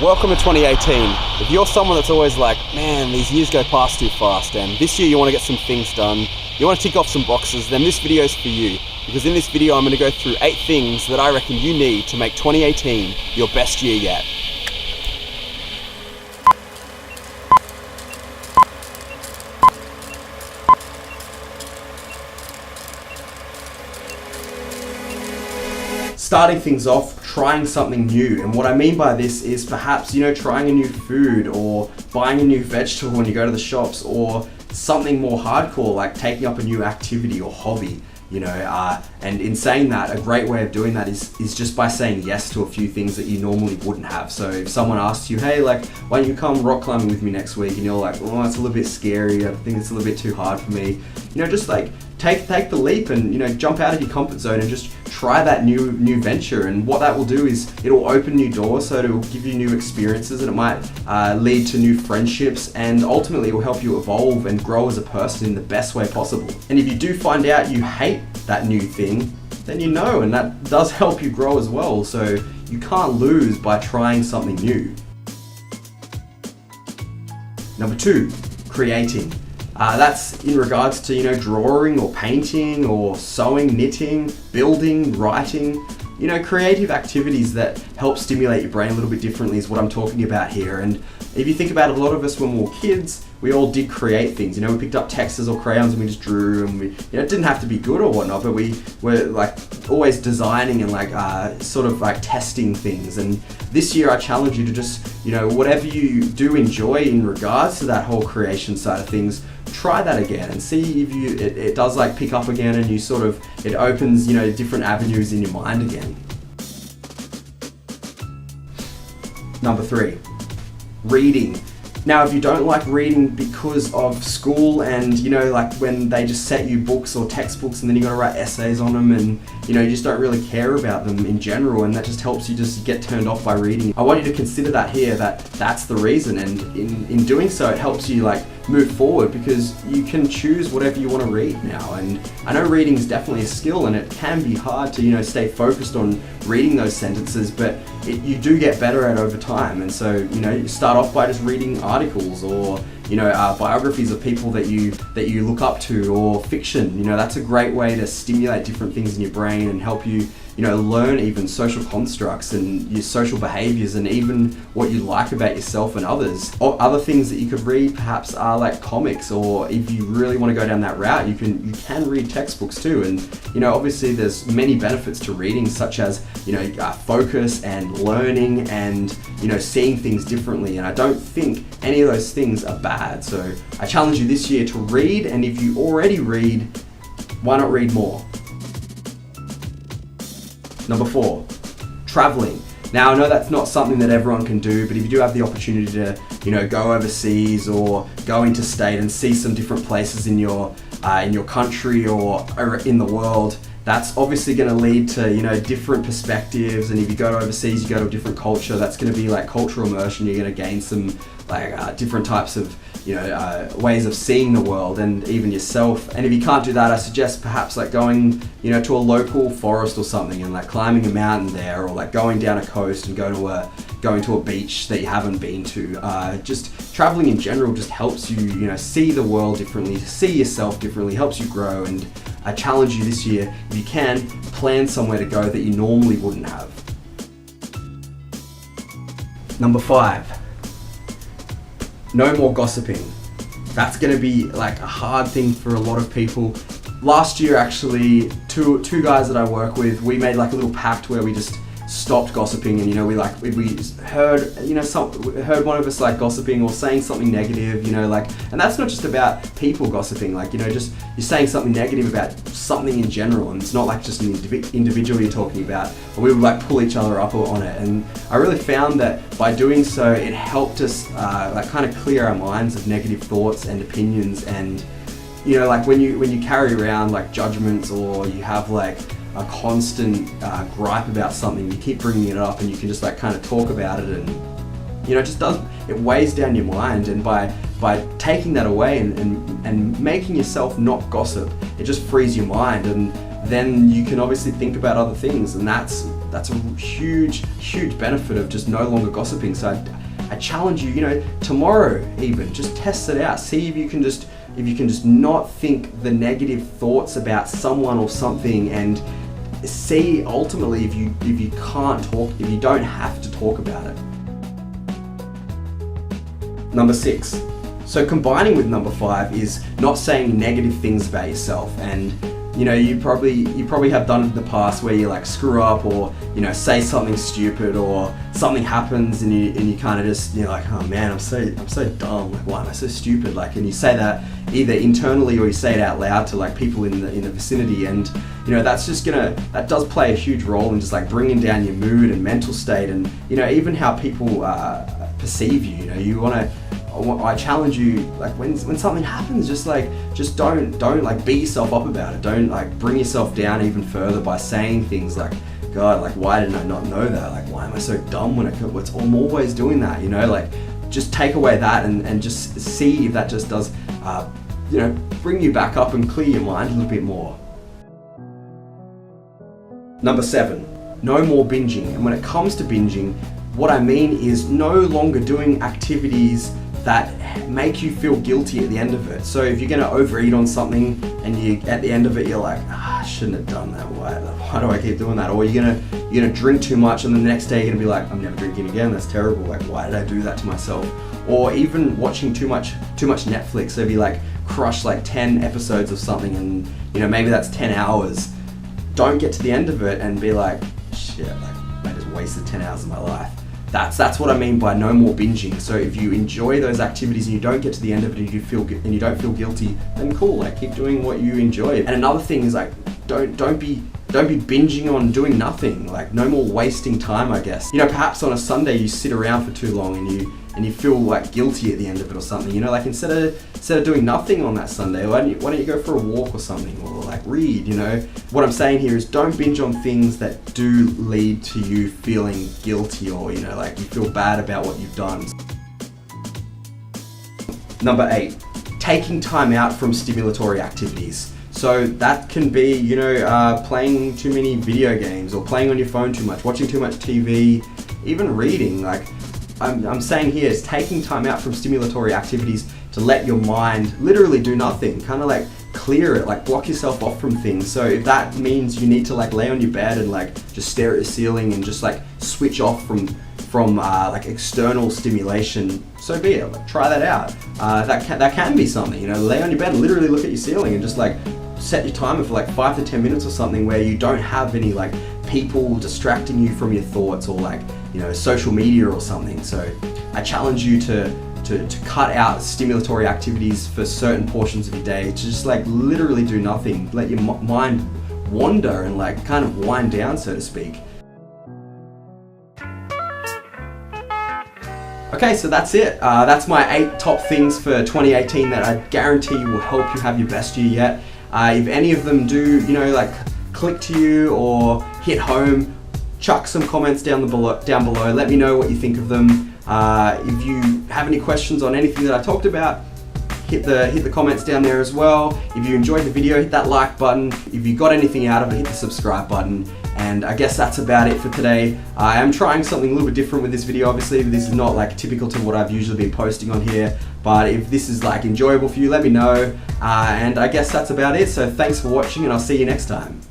Welcome to 2018. If you're someone that's always like, man, these years go past too fast, and this year you want to get some things done, you want to tick off some boxes, then this video is for you. Because in this video I'm going to go through 8 things that I reckon you need to make 2018 your best year yet. Starting things off, trying something new. And what I mean by this is perhaps, trying a new food or buying a new vegetable when you go to the shops, or something more hardcore like taking up a new activity or hobby. And in saying that, a great way of doing that is just by saying yes to a few things that you normally wouldn't have. So if someone asks you, hey, why don't you come rock climbing with me next week? And you're like, oh, it's a little bit scary. I think it's a little bit too hard for me. Just take the leap and, jump out of your comfort zone and just try that new venture. And what that will do is it'll open new doors, so it'll give you new experiences, and it might lead to new friendships, and ultimately it will help you evolve and grow as a person in the best way possible. And if you do find out you hate that new thing, then and that does help you grow as well. So you can't lose by trying something new. Number 2, creating. That's in regards to, drawing or painting or sewing, knitting, building, writing, creative activities that help stimulate your brain a little bit differently is what I'm talking about here. And if you think about it, a lot of us when we were kids, we all did create things. We picked up textures or crayons and we just drew, and it didn't have to be good or whatnot, but we were always designing and testing things. And this year I challenge you to just, whatever you do enjoy in regards to that whole creation side of things, try that again and see if it does pick up again, and it opens, different avenues in your mind again. Number 3, reading. Now, if you don't like reading because of school and, when they just set you books or textbooks and then you got to write essays on them, and, you just don't really care about them in general, and that just helps you just get turned off by reading, I want you to consider that here, that's the reason. And in doing so, it helps you move forward, because you can choose whatever you want to read now. And I know reading is definitely a skill, and it can be hard to, stay focused on reading those sentences, but you do get better at it over time. And so, you start off by just reading articles or biographies of people that you look up to, or fiction. That's a great way to stimulate different things in your brain and help you learn even social constructs and your social behaviors, and even what you like about yourself and others. Or other things that you could read perhaps are comics, or if you really want to go down that route, you can read textbooks too. And obviously there's many benefits to reading, such as focus and learning and seeing things differently. And I don't think any of those things are bad. So I challenge you this year to read, and if you already read, why not read more? Number 4, traveling. Now, I know that's not something that everyone can do, but if you do have the opportunity to, go overseas or go interstate and see some different places in your country or in the world, that's obviously going to lead to, different perspectives. And if you go to overseas, you go to a different culture, that's going to be cultural immersion. You're going to gain some different types of ways of seeing the world and even yourself. And if you can't do that, I suggest perhaps going to a local forest or something, and climbing a mountain there, or going down a coast and going to a beach that you haven't been to. Just traveling in general just helps you see the world differently, see yourself differently, helps you grow. And I challenge you this year, if you can, plan somewhere to go that you normally wouldn't have. Number 5, no more gossiping. That's going to be a hard thing for a lot of people. Last year, actually, two guys that I work with, we made a little pact where we just stopped gossiping, and we heard heard one of us gossiping or saying something negative, and that's not just about people gossiping, just you're saying something negative about something in general, and it's not just an individual you're talking about. But we would pull each other up on it, and I really found that by doing so, it helped us kind of clear our minds of negative thoughts and opinions. And when you carry around judgments, or you have a constant gripe about something, you keep bringing it up, and you can just kind of talk about it, and it weighs down your mind. And by taking that away and making yourself not gossip, it just frees your mind, and then you can obviously think about other things. And that's that's a huge benefit of just no longer gossiping. So I challenge you, tomorrow even, just test it out. See if you can just not think the negative thoughts about someone or something, and see ultimately if you can't talk, if you don't have to talk about it. Number 6. So combining with number 5 is not saying negative things about yourself. And you probably have done it in the past where you like screw up, or say something stupid, or something happens and you kind of just, you're like, oh man, I'm so dumb, like why am I so stupid, like, and you say that either internally or you say it out loud to like people in the vicinity, and that does play a huge role in just like bringing down your mood and mental state, and even how people perceive you. I challenge you, like when something happens, just don't like beat yourself up about it. Don't like bring yourself down even further by saying things like, God, like why didn't I not know that? Like why am I so dumb I'm always doing that, like just take away that and just see if that just does, bring you back up and clear your mind a little bit more. Number 7, no more binging. And when it comes to binging, what I mean is no longer doing activities that make you feel guilty at the end of it. So if you're gonna overeat on something and at the end of it you're like, I shouldn't have done that. Why do I keep doing that? Or you're gonna drink too much and the next day you're gonna be like, I'm never drinking again. That's terrible. Like why did I do that to myself? Or even watching too much Netflix. So if you like crush like 10 episodes of something and maybe that's 10 hours. Don't get to the end of it and be like, shit, like I just wasted 10 hours of my life. That's what I mean by no more binging. So if you enjoy those activities and you don't get to the end of it and you don't feel guilty, then cool, like keep doing what you enjoy. And another thing is like don't be binging on doing nothing. Like no more wasting time, I guess. Perhaps on a Sunday you sit around for too long and you feel like guilty at the end of it or something. Like instead of doing nothing on that Sunday, why don't you go for a walk or something, or like read, What I'm saying here is don't binge on things that do lead to you feeling guilty, or, like you feel bad about what you've done. Number 8, taking time out from stimulatory activities. So that can be, playing too many video games, or playing on your phone too much, watching too much TV, even reading. Like I'm saying here is taking time out from stimulatory activities to let your mind literally do nothing, kind of like clear it, like block yourself off from things. So if that means you need to like lay on your bed and like just stare at the ceiling and just like switch off from like external stimulation, so be it. Like, try that out. That can be something, lay on your bed and literally look at your ceiling and just like set your timer for like 5 to 10 minutes or something, where you don't have any like people distracting you from your thoughts, or like social media or something. So I challenge you to cut out stimulatory activities for certain portions of your day, to just like literally do nothing, let your mind wander and like kind of wind down, so to speak. Okay, so that's it. That's my 8 top things for 2018 that I guarantee will help you have your best year yet. If any of them do, like click to you or hit home, chuck some comments down below. Let me know what you think of them. If you have any questions on anything that I talked about, hit the comments down there as well. If you enjoyed the video, hit that like button. If you got anything out of it, hit the subscribe button. And I guess that's about it for today. I am trying something a little bit different with this video. Obviously, this is not like typical to what I've usually been posting on here, but if this is like enjoyable for you, let me know. And I guess that's about it. So thanks for watching, and I'll see you next time.